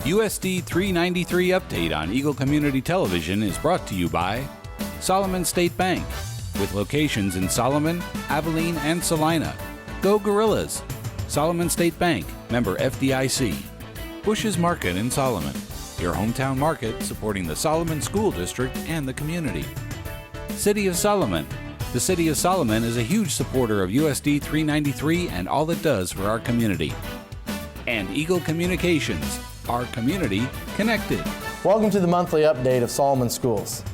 USD 393 update on Eagle Community Television is brought to you by Solomon State Bank, with locations in Solomon, Abilene, and Salina. Go Gorillas! Solomon State Bank, member FDIC. Bush's Market in Solomon, your hometown market supporting the Solomon School District and the community. City of Solomon. The City of Solomon is a huge supporter of USD 393 and all it does for our community. And Eagle Communications, our community connected. Welcome to the monthly update of Solomon Schools.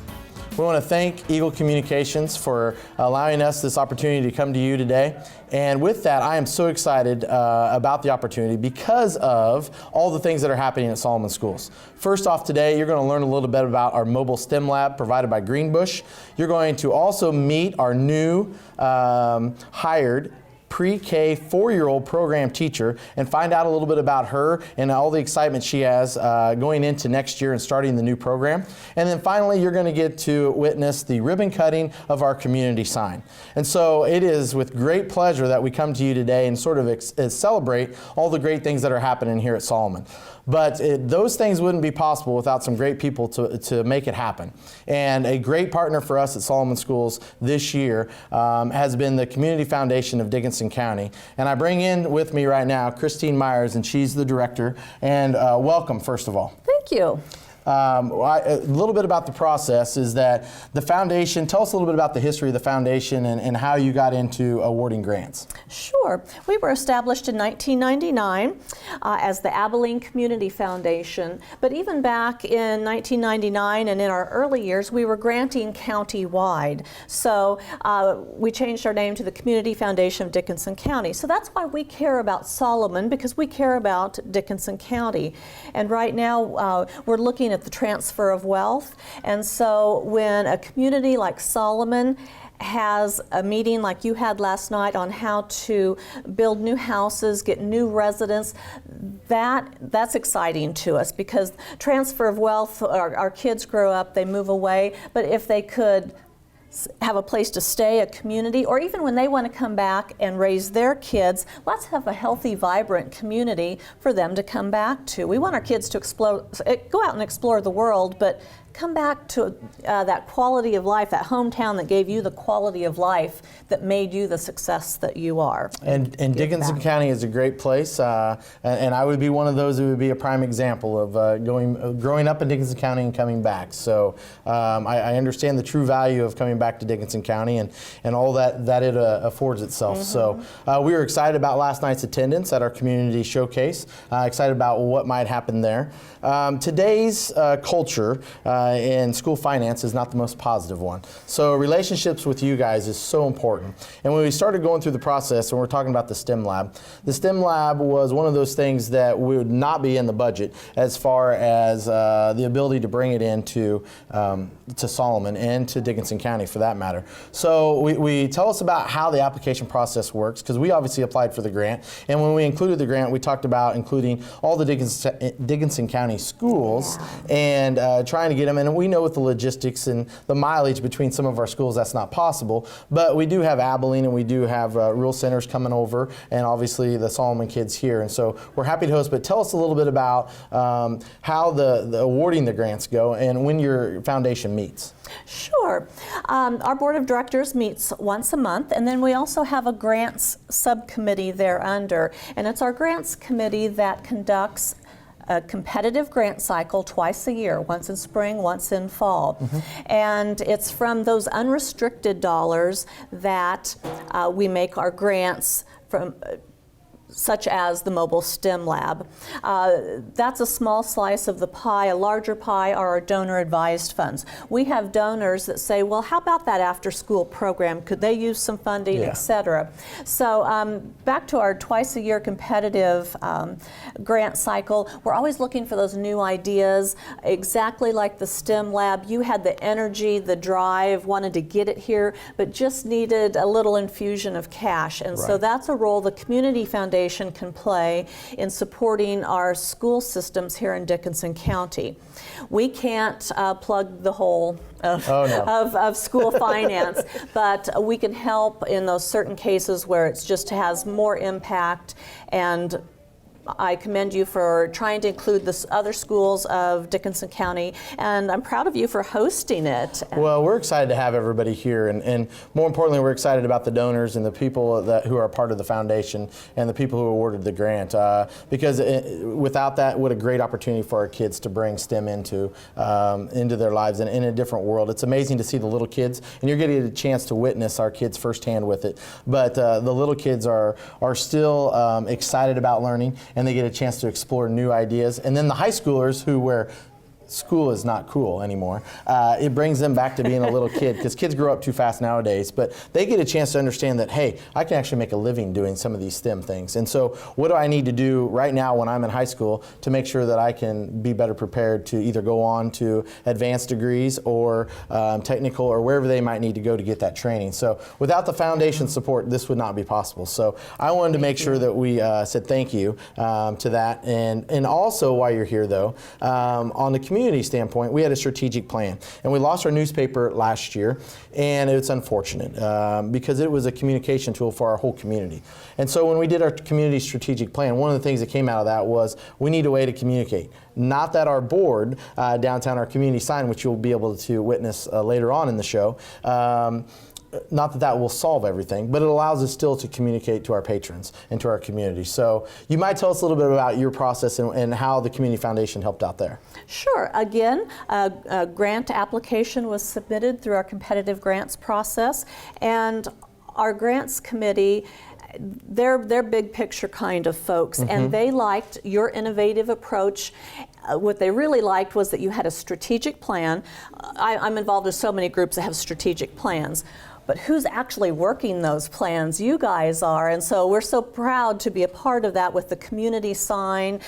We want to thank Eagle Communications for allowing us this opportunity to come to you today. And with that, I am so excited about the opportunity because of all the things that are happening at Solomon Schools. First off today, you're going to learn a little bit about our mobile STEM lab provided by Greenbush. You're going to also meet our new hired pre-K 4-year-old program teacher and find out a little bit about her and all the excitement she has going into next year and starting the new program. And then finally, you're going to get to witness the ribbon cutting of our community sign. And so it is with great pleasure that we come to you today and sort of celebrate all the great things that are happening here at Solomon. But those things wouldn't be possible without some great people to make it happen. And a great partner for us at Solomon Schools this year has been the Community Foundation of Dickinson County. And I bring in with me right now Christine Myers, and she's the director. And welcome, first of all. Thank you. A little bit about the process is that the foundation, tell us a little bit about the history of the foundation and how you got into awarding grants. Sure. We were established in 1999 as the Abilene Community Foundation, but even back in 1999 and in our early years, we were granting county-wide. So we changed our name to the Community Foundation of Dickinson County. So that's why we care about Solomon, because we care about Dickinson County. And right now, we're looking at the transfer of wealth. And so when a community like Solomon has a meeting like you had last night on how to build new houses, get new residents, that's exciting to us, because transfer of wealth, our kids grow up, they move away, but if they could have a place to stay, a community, or even when they want to come back and raise their kids, let's have a healthy, vibrant community for them to come back to. We want our kids to go out and explore the world, but come back to that quality of life, that hometown that gave you the quality of life that made you the success that you are. And Dickinson County is a great place, and I would be one of those who would be a prime example of growing up in Dickinson County and coming back. So I understand the true value of coming back to Dickinson County and all that it affords itself. Mm-hmm. So we were excited about last night's attendance at our community showcase, excited about what might happen there. Today's culture in school finance is not the most positive one. So relationships with you guys is so important. And when we started going through the process, and we're talking about the STEM lab was one of those things that would not be in the budget as far as the ability to bring it into to Solomon and to Dickinson County for that matter. So we tell us about how the application process works, because we obviously applied for the grant. And when we included the grant, we talked about including all the Dickinson County schools and trying to get them. And we know with the logistics and the mileage between some of our schools, that's not possible. But we do have Abilene, and we do have rural centers coming over, and obviously the Solomon kids here. And so we're happy to host. But tell us a little bit about how the awarding the grants go and when your foundation meets. Sure. Our board of directors meets once a month, and then we also have a grants subcommittee thereunder. And it's our grants committee that conducts a competitive grant cycle twice a year, once in spring, once in fall. Mm-hmm. And it's from those unrestricted dollars that we make our grants from, such as the mobile STEM lab. That's a small slice of the pie. A larger pie are our donor-advised funds. We have donors that say, well, how about that after-school program? Could they use some funding, et cetera? So back to our twice-a-year competitive grant cycle, we're always looking for those new ideas. Exactly like the STEM lab, you had the energy, the drive, wanted to get it here, but just needed a little infusion of cash. And so that's a role the Community Foundation can play in supporting our school systems here in Dickinson County. We can't plug the hole of school finance, but we can help in those certain cases where it's just has more impact and I commend you for trying to include the other schools of Dickinson County, and I'm proud of you for hosting it. Well, we're excited to have everybody here, and more importantly, we're excited about the donors and the people who are part of the foundation and the people who awarded the grant, because without that, what a great opportunity for our kids to bring STEM into their lives and in a different world. It's amazing to see the little kids, and you're getting a chance to witness our kids firsthand with it, but the little kids are still excited about learning, and they get a chance to explore new ideas. And then the high schoolers where school is not cool anymore, it brings them back to being a little kid, because kids grow up too fast nowadays, but they get a chance to understand that, hey, I can actually make a living doing some of these STEM things. And so what do I need to do right now when I'm in high school to make sure that I can be better prepared to either go on to advanced degrees or technical or wherever they might need to go to get that training. So without the foundation support, this would not be possible. So I wanted to make sure that we said thank you to that. And also, while you're here though, on the community standpoint, we had a strategic plan, and we lost our newspaper last year, and it's unfortunate because it was a communication tool for our whole community. And so when we did our community strategic plan, one of the things that came out of that was we need a way to communicate. Not that our board downtown, our community sign, which you'll be able to witness later on in the show, not that that will solve everything, but it allows us still to communicate to our patrons and to our community. So you might tell us a little bit about your process and how the Community Foundation helped out there. Sure. Again, a grant application was submitted through our competitive grants process, and our grants committee, they're big picture kind of folks, and they liked your innovative approach. What they really liked was that you had a strategic plan. I'm involved in so many groups that have strategic plans. But who's actually working those plans? You guys are, and so we're so proud to be a part of that with the community sign,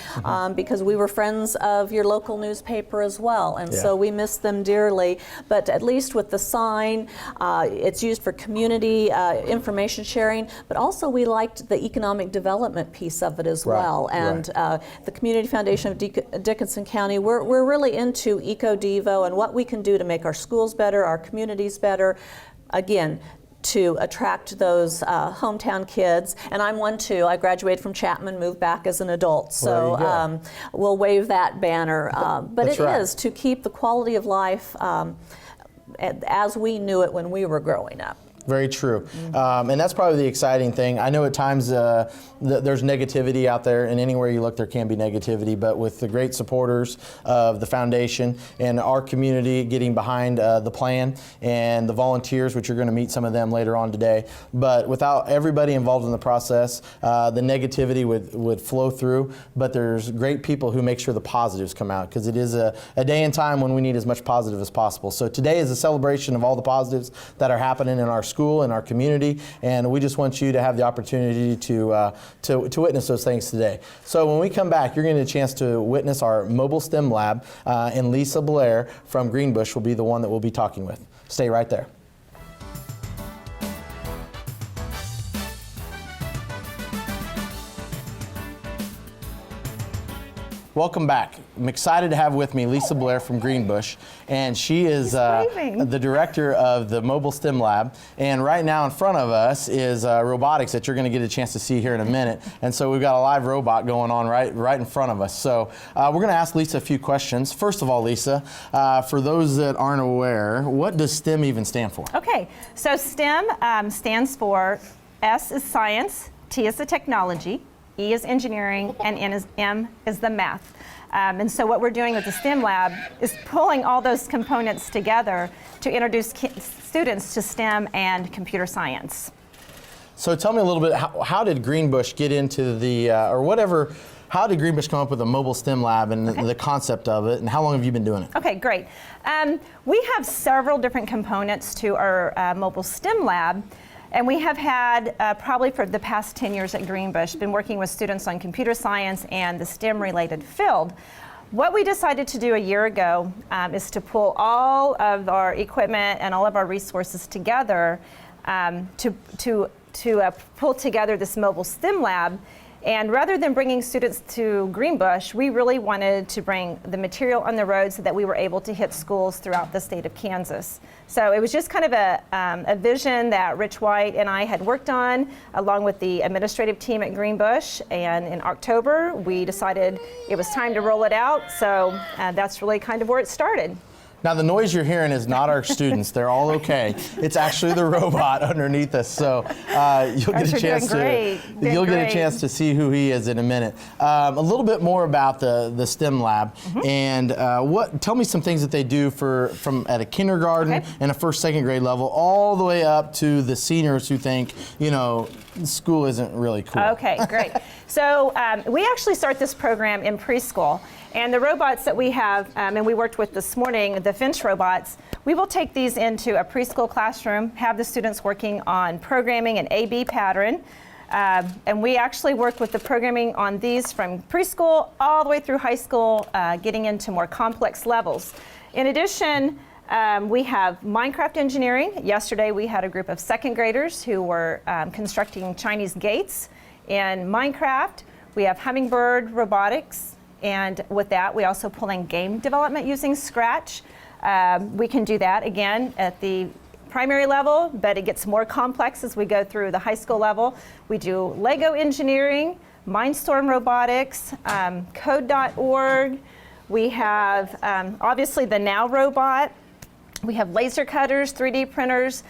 because we were friends of your local newspaper as well, and so we miss them dearly. But at least with the sign, it's used for community information sharing, but also we liked the economic development piece of it as well. And the Community Foundation of Dickinson County, we're really into Eco-Devo and what we can do to make our schools better, our communities better, again, to attract those hometown kids. And I'm one too. I graduated from Chapman, moved back as an adult. So we'll wave that banner. But it is to keep the quality of life as we knew it when we were growing up. Very true. And that's probably the exciting thing. I know at times there's negativity out there, and anywhere you look there can be negativity, but with the great supporters of the foundation and our community getting behind the plan and the volunteers, which you're going to meet some of them later on today, but without everybody involved in the process, the negativity would flow through, but there's great people who make sure the positives come out, because it is a day and time when we need as much positive as possible. So today is a celebration of all the positives that are happening in our school and our community, and we just want you to have the opportunity to witness those things today. So when we come back, you're going to get a chance to witness our mobile STEM lab, and Lisa Blair from Greenbush will be the one that we'll be talking with. Stay right there. Welcome back. I'm excited to have with me Lisa Blair from Greenbush, and she is the director of the Mobile STEM Lab. And right now in front of us is robotics that you're going to get a chance to see here in a minute. And so we've got a live robot going on right in front of us. So we're going to ask Lisa a few questions. First of all, Lisa, for those that aren't aware, what does STEM even stand for? Okay, so STEM stands for S is science, T is the technology, E is engineering, and M is the math. And so what we're doing with the STEM lab is pulling all those components together to introduce students to STEM and computer science. So tell me a little bit, how did Greenbush get into how did Greenbush come up with a mobile STEM lab and the concept of it, and how long have you been doing it? Okay, great. We have several different components to our mobile STEM lab. And we have had, probably for the past 10 years at Greenbush, been working with students on computer science and the STEM-related field. What we decided to do a year ago is to pull all of our equipment and all of our resources together to pull together this mobile STEM lab And rather than bringing students to Greenbush, we really wanted to bring the material on the road so that we were able to hit schools throughout the state of Kansas. So it was just kind of a vision that Rich White and I had worked on along with the administrative team at Greenbush. And in October, we decided it was time to roll it out. So that's really kind of where it started. Now, the noise you're hearing is not our students. They're all okay. It's actually the robot underneath us. So you'll get a chance to see who he is in a minute. A little bit more about the STEM lab, and tell me some things that they do from at a kindergarten and a first, second grade level, all the way up to the seniors who think, school isn't really cool. Okay, great. So we actually start this program in preschool. And the robots that we have, and we worked with this morning, the Finch robots, we will take these into a preschool classroom, have the students working on programming an A-B pattern. And we actually work with the programming on these from preschool all the way through high school, getting into more complex levels. In addition, we have Minecraft engineering. Yesterday we had a group of second graders who were constructing Chinese gates in Minecraft. We have Hummingbird robotics. And with that, we also pull in game development using Scratch. We can do that again at the primary level, but it gets more complex as we go through the high school level. We do Lego engineering, Mindstorm robotics, code.org. We have obviously the Now robot. We have laser cutters, 3D printers.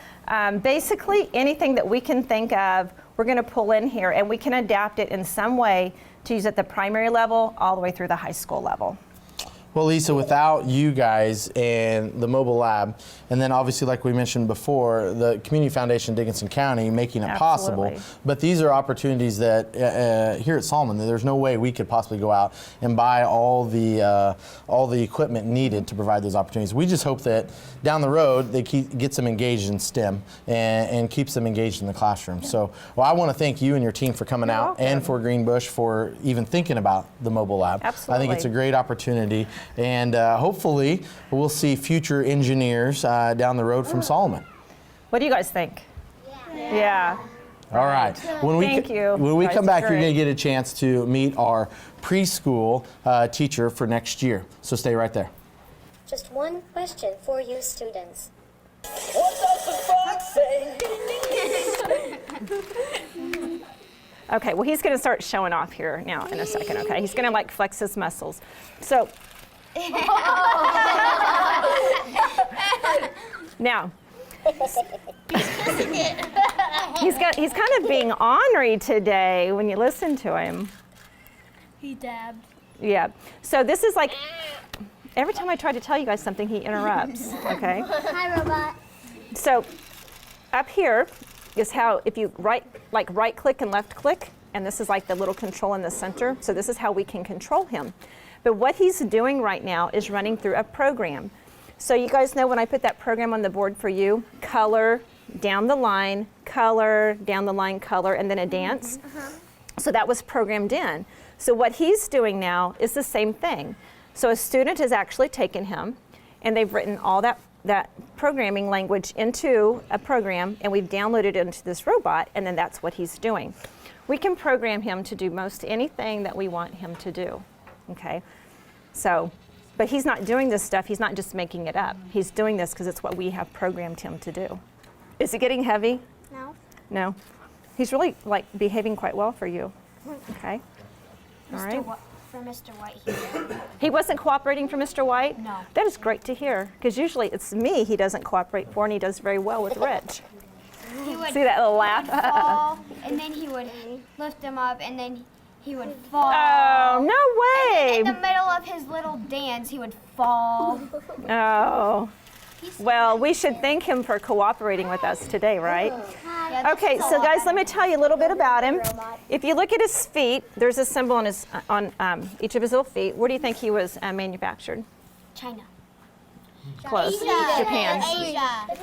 Basically anything that we can think of, we're going to pull in here, and we can adapt it in some way to use at the primary level all the way through the high school level. Well, Lisa, without you guys and the mobile lab, and then obviously, like we mentioned before, the Community Foundation Dickinson County making it possible, but these are opportunities that here at Solomon, there's no way we could possibly go out and buy all the equipment needed to provide those opportunities. We just hope that down the road, they gets them engaged in STEM and keeps them engaged in the classroom. So, well, I want to thank you and your team for coming out and for Greenbush for even thinking about the mobile lab. Absolutely. I think it's a great opportunity. And hopefully we'll see future engineers down the road from Solomon. What do you guys think? Yeah. All right. When we come back, you're going to get a chance to meet our preschool teacher for next year. So stay right there. Just one question for you students. What does the fox say? Okay, well, he's going to start showing off here now in a second, okay? He's going to flex his muscles. So, now, he's kind of being ornery today when you listen to him. He dabbed. Yeah, so this is every time I try to tell you guys something, he interrupts, okay? Hi, robot. So, up here is how, if you right click and left click, and this is the little control in the center, so this is how we can control him. But what he's doing right now is running through a program. So you guys know when I put that program on the board for you, color, down the line, color, down the line, color, and then a dance. So that was programmed in. So what he's doing now is the same thing. So a student has actually taken him, and they've written all that programming language into a program, and we've downloaded it into this robot, and then that's what he's doing. We can program him to do most anything that we want him to do. Okay, so, but he's not doing this stuff, he's not just making it up. He's doing this because it's what we have programmed him to do. Is it getting heavy? No. No. He's really behaving quite well for you. Okay. All right. For Mr. White here. He wasn't cooperating for Mr. White? No. That is great to hear, because usually it's me he doesn't cooperate for, and he does very well with Rich. He would See that little laugh? fall, and then he would lift him up, and then he would fall. Oh, no way! In the middle of his little dance, he would fall. Oh. Well, we should thank him for cooperating with us today, right? Yeah, Okay, so guys, let me tell you a little bit about him. If you look at his feet, there's a symbol on each of his little feet. Where do you think he was manufactured? China. Close. Japan.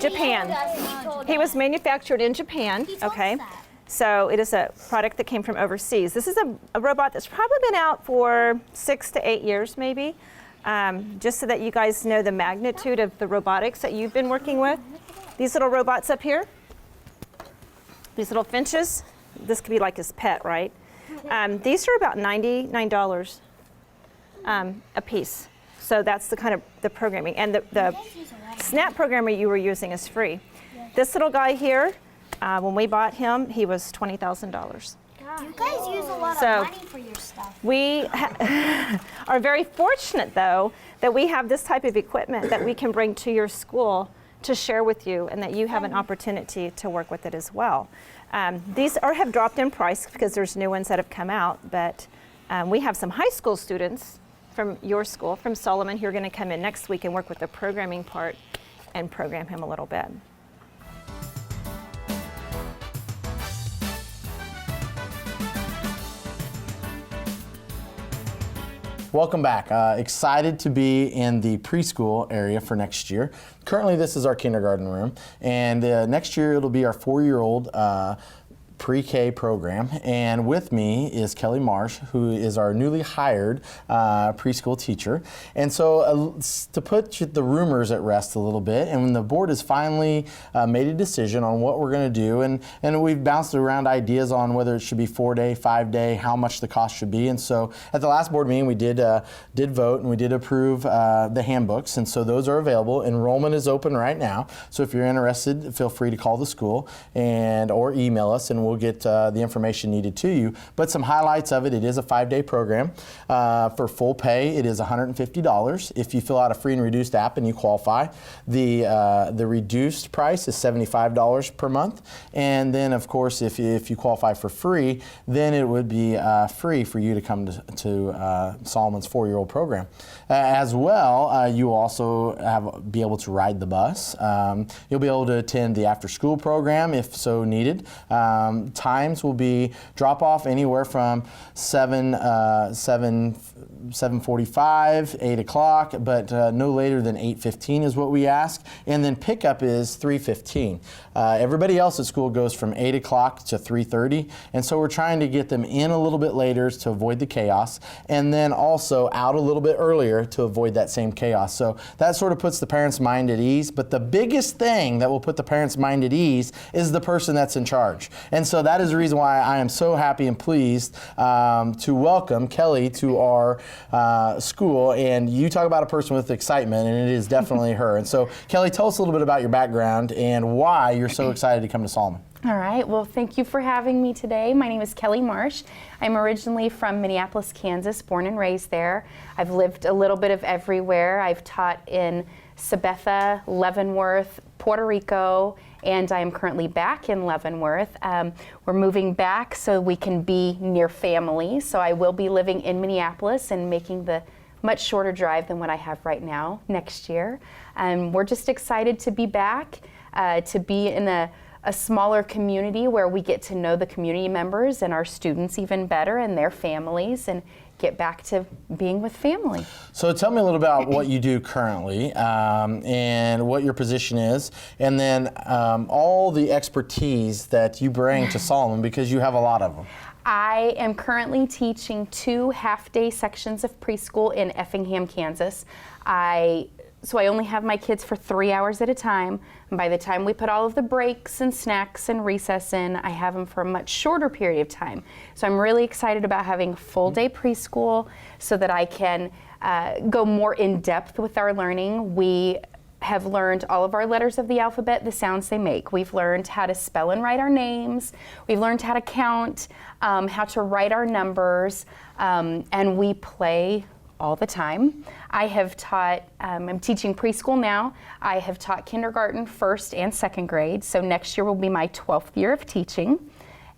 Japan. He was manufactured in Japan, okay? So it is a product that came from overseas. This is a robot that's probably been out for 6 to 8 years maybe, just so that you guys know the magnitude of the robotics that you've been working with. These little robots up here, these little finches, this could be like his pet, right? These are about $99 a piece. So that's the kind of the programming. And the SNAP programmer you were using is free. This little guy here, when we bought him, he was $20,000. You guys use a lot of money for your stuff. We are very fortunate, though, that we have this type of equipment that we can bring to your school to share with you, and that you have an opportunity to work with it as well. These have dropped in price because there's new ones that have come out, but we have some high school students from your school, from Solomon, who are going to come in next week and work with the programming part and program him a little bit. Welcome back. Excited to be in the preschool area for next year. Currently, this is our kindergarten room, and next year it'll be our 4-year-old pre-K program. And with me is Kelly Marsh, who is our newly hired preschool teacher. And so to put the rumors at rest a little bit, and when the board has finally made a decision on what we're going to do, and we've bounced around ideas on whether it should be 4-day, 5-day, how much the cost should be. And so at the last board meeting, we did vote, and we did approve the handbooks, and so those are available. Enrollment is open right now, so if you're interested, feel free to call the school or email us, and we'll get the information needed to you. But some highlights of it: it is a 5-day program. For full pay, it is $150. If you fill out a free and reduced app and you qualify, the reduced price is $75 per month. And then, of course, if you qualify for free, then it would be free for you to come to Solomon's 4-year-old program. As well, you will also be able to ride the bus. You'll be able to attend the after-school program if so needed. Times will be drop-off anywhere from 7:45, 8 o'clock, but no later than 8:15 is what we ask. And then pickup is 3:15. Everybody else at school goes from 8 o'clock to 3:30, and so we're trying to get them in a little bit later to avoid the chaos, and then also out a little bit earlier to avoid that same chaos. So that sort of puts the parents' mind at ease. But the biggest thing that will put the parents' mind at ease is the person that's in charge. And so that is the reason why I am so happy and pleased to welcome Kelly to our school. And you talk about a person with excitement, and it is definitely her. And so, Kelly, tell us a little bit about your background and why you're so excited to come to Solomon. All right, well, thank you for having me today. My name is Kelly Marsh. I'm originally from Minneapolis, Kansas, born and raised there. I've lived a little bit of everywhere. I've taught in Sabetha, Leavenworth, Puerto Rico, and I am currently back in Leavenworth. We're moving back so we can be near family. So I will be living in Minneapolis and making the much shorter drive than what I have right now next year. We're just excited to be back, to be in a smaller community where we get to know the community members and our students even better and their families, and get back to being with family. So tell me a little about what you do currently and what your position is, and then all the expertise that you bring to Solomon, because you have a lot of them. I am currently teaching 2 half-day sections of preschool in Effingham, Kansas. So I only have my kids for 3 hours at a time. And by the time we put all of the breaks and snacks and recess in, I have them for a much shorter period of time. So I'm really excited about having full day preschool so that I can go more in depth with our learning. We have learned all of our letters of the alphabet, the sounds they make. We've learned how to spell and write our names. We've learned how to count, how to write our numbers, and we play all the time. I have taught, I'm teaching preschool now. I have taught kindergarten, 1st and 2nd grade. So next year will be my 12th year of teaching.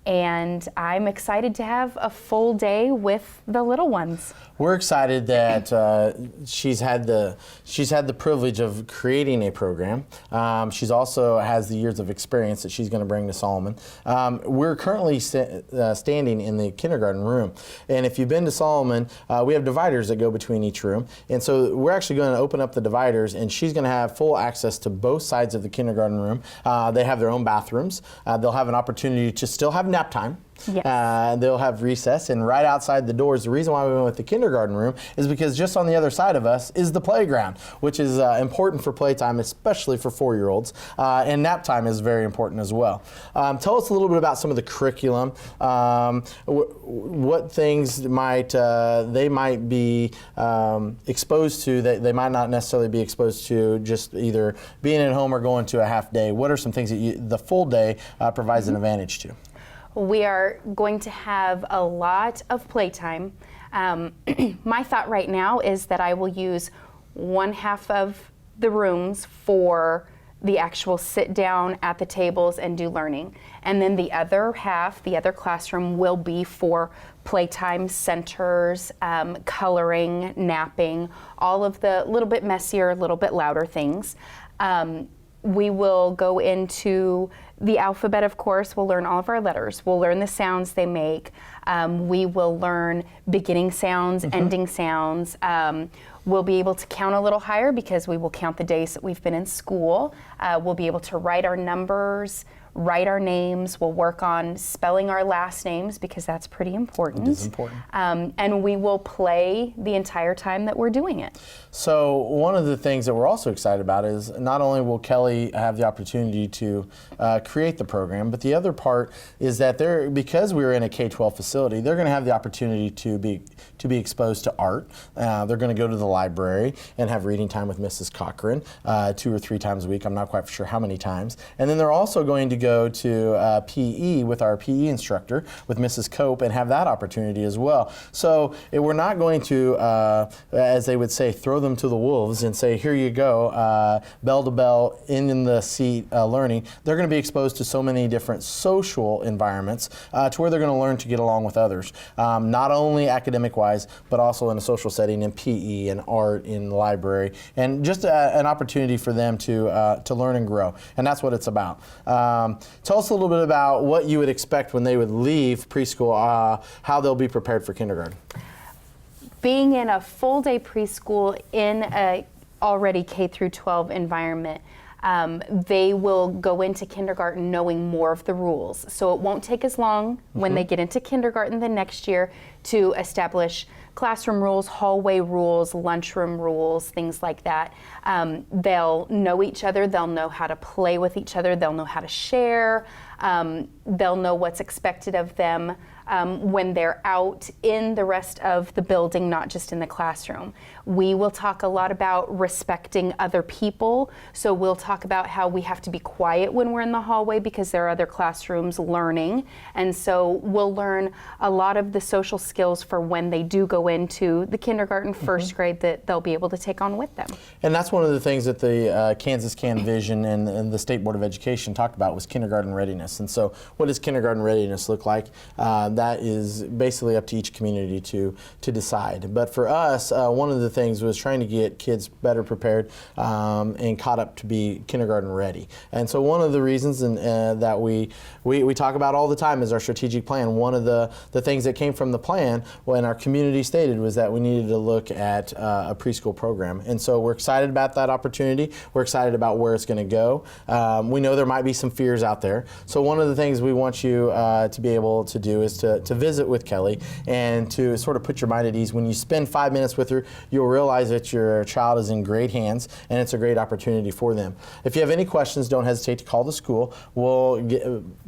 And I'm excited to have a full day with the little ones. We're excited that she's had the privilege of creating a program. She's also has the years of experience that she's going to bring to Solomon. We're currently standing in the kindergarten room, and if you've been to Solomon, we have dividers that go between each room, and so we're actually going to open up the dividers, and she's going to have full access to both sides of the kindergarten room. They have their own bathrooms. They'll have an opportunity to still have nap time. Yes. They'll have recess, and right outside the doors, the reason why we went with the kindergarten room is because just on the other side of us is the playground, which is important for playtime, especially for 4-year-olds, and nap time is very important as well. Tell us a little bit about some of the curriculum, what things they might be exposed to that they might not necessarily be exposed to just either being at home or going to a half day. What are some things that the full day provides an advantage to? We are going to have a lot of playtime. My thought right now is that I will use one half of the rooms for the actual sit down at the tables and do learning. And then the other half, the other classroom, will be for playtime centers, coloring, napping, all of the little bit messier, little bit louder things. We will go into the alphabet, of course. We'll learn all of our letters. We'll learn the sounds they make. We will learn beginning sounds, ending sounds. We'll be able to count a little higher because we will count the days that we've been in school. We'll be able to write our numbers, write our names. We'll work on spelling our last names because that's pretty important. It is important. And we will play the entire time that we're doing it. So one of the things that we're also excited about is not only will Kelly have the opportunity to create the program, but the other part is that because we're in a K-12 facility, they're going to have the opportunity to be exposed to art. They're going to go to the library and have reading time with Mrs. Cochran 2 or 3 times a week. I'm not quite sure how many times. And then they're also going to go to PE with our PE instructor, with Mrs. Cope, and have that opportunity as well. So we're not going to, as they would say, throw them to the wolves and say, here you go, bell to bell, in the seat learning. They're going to be exposed to so many different social environments to where they're going to learn to get along with others, not only academic-wise, but also in a social setting, in PE and art, in the library, and just an opportunity for them to learn and grow. And that's what it's about. Tell us a little bit about what you would expect when they would leave preschool, how they'll be prepared for kindergarten. Being in a full day preschool in a already K through 12 environment, they will go into kindergarten knowing more of the rules. So it won't take as long when they get into kindergarten the next year to establish classroom rules, hallway rules, lunchroom rules, things like that. They'll know each other, they'll know how to play with each other, they'll know how to share, they'll know what's expected of them when they're out in the rest of the building, not just in the classroom. We will talk a lot about respecting other people. So we'll talk about how we have to be quiet when we're in the hallway because there are other classrooms learning. And so we'll learn a lot of the social skills for when they do go into the kindergarten, first grade, that they'll be able to take on with them. And that's one of the things that the Kansas Can Vision and the State Board of Education talked about was kindergarten readiness. And so what does kindergarten readiness look like? That is basically up to each community to decide. But for us, one of the things was trying to get kids better prepared and caught up to be kindergarten ready. And so one of the reasons that we talk about all the time is our strategic plan. One of the things that came from the plan when our community stated was that we needed to look at a preschool program. And so we're excited about that opportunity. We're excited about where it's going to go. We know there might be some fears out there. So one of the things we want you to be able to do is to visit with Kelly and to sort of put your mind at ease. When you spend 5 minutes with her, you'll realize that your child is in great hands and it's a great opportunity for them. If you have any questions, don't hesitate to call the school. We'll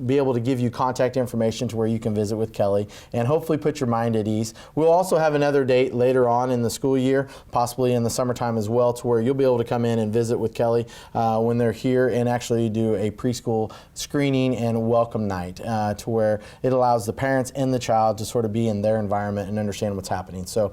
be able to give you contact information to where you can visit with Kelly and hopefully put your mind at ease. We'll also have another date later on in the school year, possibly in the summertime as well, to where you'll be able to come in and visit with Kelly when they're here and actually do a preschool screening and welcome night to where it allows the parents and the child to sort of be in their environment and understand what's happening. So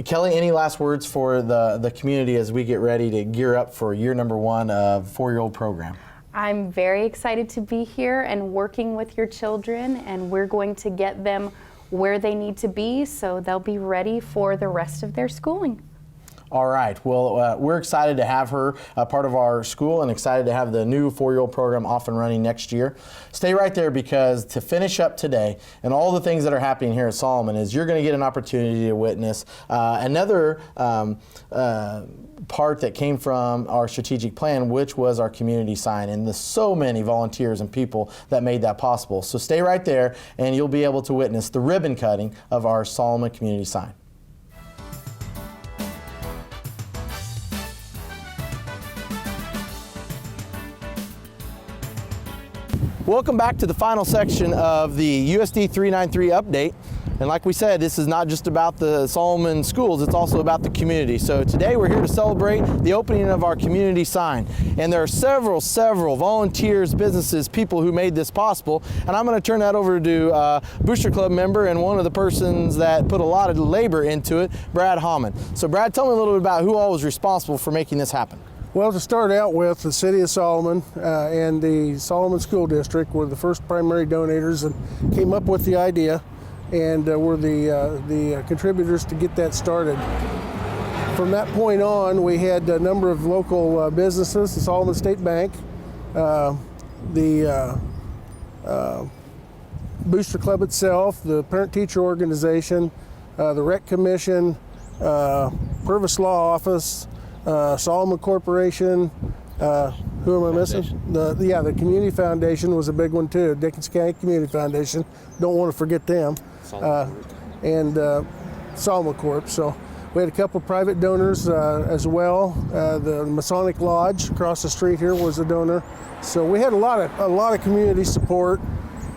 Kelly, any last words for the community as we get ready to gear up for year number 1 of 4-year-old program? I'm very excited to be here and working with your children, and we're going to get them where they need to be so they'll be ready for the rest of their schooling. All right. Well, we're excited to have her part of our school and excited to have the new 4-year-old program off and running next year. Stay right there, because to finish up today and all the things that are happening here at Solomon is you're going to get an opportunity to witness another part that came from our strategic plan, which was our community sign, and the so many volunteers and people that made that possible. So stay right there and you'll be able to witness the ribbon cutting of our Solomon community sign. Welcome back to the final section of the USD 393 update. And like we said, this is not just about the Solomon schools, it's also about the community. So today we're here to celebrate the opening of our community sign. And there are several volunteers, businesses, people who made this possible. And I'm going to turn that over to Booster Club member and one of the persons that put a lot of labor into it, Brad Hammond. So Brad, tell me a little bit about who all was responsible for making this happen. Well, to start out with, the City of Solomon and the Solomon School District were the first primary donators and came up with the idea, and were the contributors to get that started. From that point on, we had a number of local businesses, the Solomon State Bank, the Booster Club itself, the Parent-Teacher Organization, the Rec Commission, Purvis Law Office, Solomon Corporation, who am I missing? The Community Foundation was a big one too, Dickens County Community Foundation, don't want to forget them, and Solomon Corp. So we had a couple private donors as well. The Masonic Lodge across the street here was a donor. So we had a lot of community support,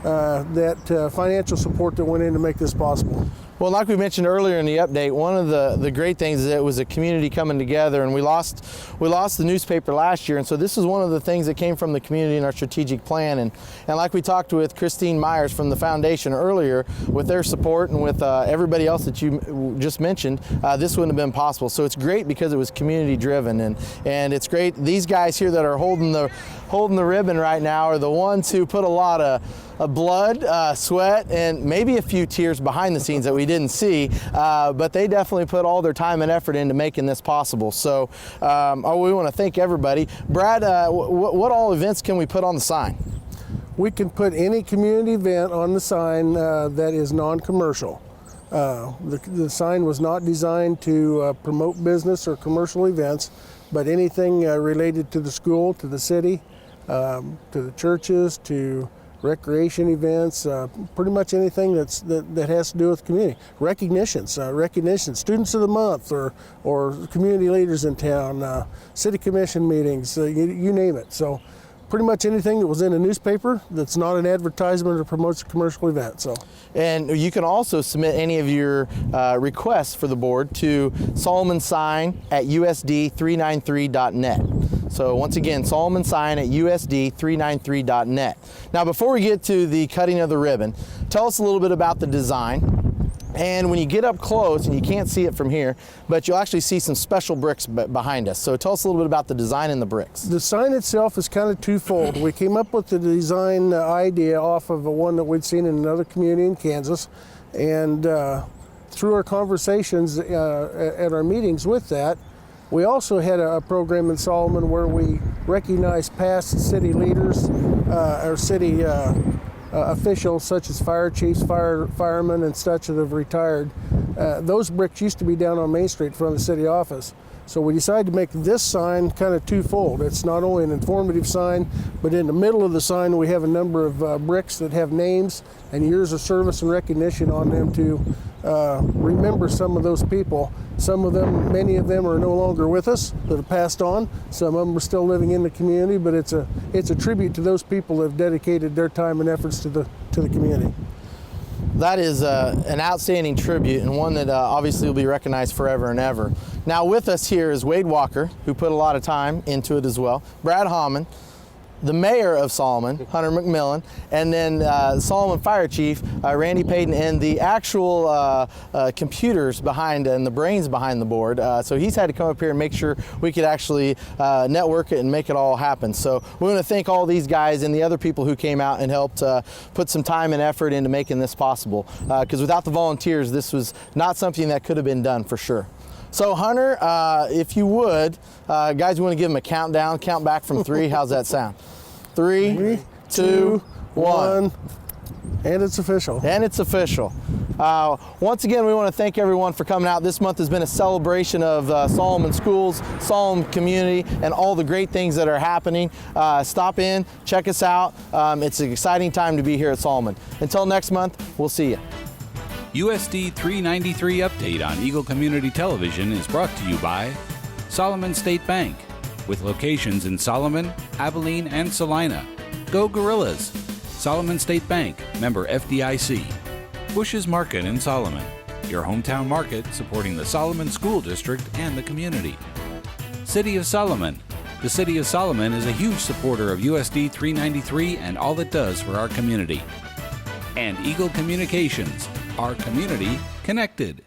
that financial support that went in to make this possible. Well, like we mentioned earlier in the update, one of the great things is that it was a community coming together, and we lost the newspaper last year, and so this is one of the things that came from the community in our strategic plan. And like we talked with Christine Myers from the foundation earlier, with their support and with everybody else that you just mentioned, this wouldn't have been possible. So it's great because it was community driven, and it's great. These guys here that are holding the ribbon right now are the ones who put a lot of blood, sweat, and maybe a few tears behind the scenes that we didn't see, but they definitely put all their time and effort into making this possible. So we want to thank everybody. Brad, what all events can we put on the sign? We can put any community event on the sign that is non-commercial. The sign was not designed to promote business or commercial events, but anything related to the school, to the city, to the churches, to recreation events, pretty much anything that has to do with community. Recognitions, students of the month, or community leaders in town, city commission meetings, you name it. So pretty much anything that was in a newspaper that's not an advertisement or promotes a commercial event. So, and you can also submit any of your requests for the board to solomonsign@usd393.net. So once again, solomonsign@usd393.net. Now, before we get to the cutting of the ribbon, tell us a little bit about the design. And when you get up close, and you can't see it from here, but you'll actually see some special bricks behind us. So tell us a little bit about the design and the bricks. The sign itself is kind of twofold. We came up with the design idea off of one that we'd seen in another community in Kansas. And through our conversations at our meetings with that, we also had a program in Solomon where we recognized past city leaders or city officials such as fire chiefs, firemen, and such that have retired. Those bricks used to be down on Main Street in front of the city office. So we decided to make this sign kind of twofold. It's not only an informative sign, but in the middle of the sign we have a number of bricks that have names and years of service and recognition on them to remember some of those people. Some of them, many of them are no longer with us, that have passed on. Some of them are still living in the community, but it's a tribute to those people that have dedicated their time and efforts to the community. That is an outstanding tribute, and one that obviously will be recognized forever and ever. Now with us here is Wade Walker, who put a lot of time into it as well, Brad Hammond, the mayor of Solomon, Hunter McMillan, and then Solomon Fire Chief, Randy Payton, and the actual computers behind and the brains behind the board. So he's had to come up here and make sure we could actually network it and make it all happen. So we want to thank all these guys and the other people who came out and helped put some time and effort into making this possible. Because without the volunteers, this was not something that could have been done for sure. So Hunter, if you would, guys, we want to give him a countdown. Count back from 3. How's that sound? 3, 2, 1. And it's official. And it's official. Once again, we want to thank everyone for coming out. This month has been a celebration of Solomon Schools, Solomon community, and all the great things that are happening. Stop in, check us out. It's an exciting time to be here at Solomon. Until next month, we'll see you. USD 393 update on Eagle Community Television is brought to you by Solomon State Bank, with locations in Solomon, Abilene, and Salina. Go Gorillas! Solomon State Bank, member FDIC. Bush's Market in Solomon, your hometown market supporting the Solomon School District and the community. City of Solomon. The City of Solomon is a huge supporter of USD 393 and all it does for our community. And Eagle Communications, our community connected.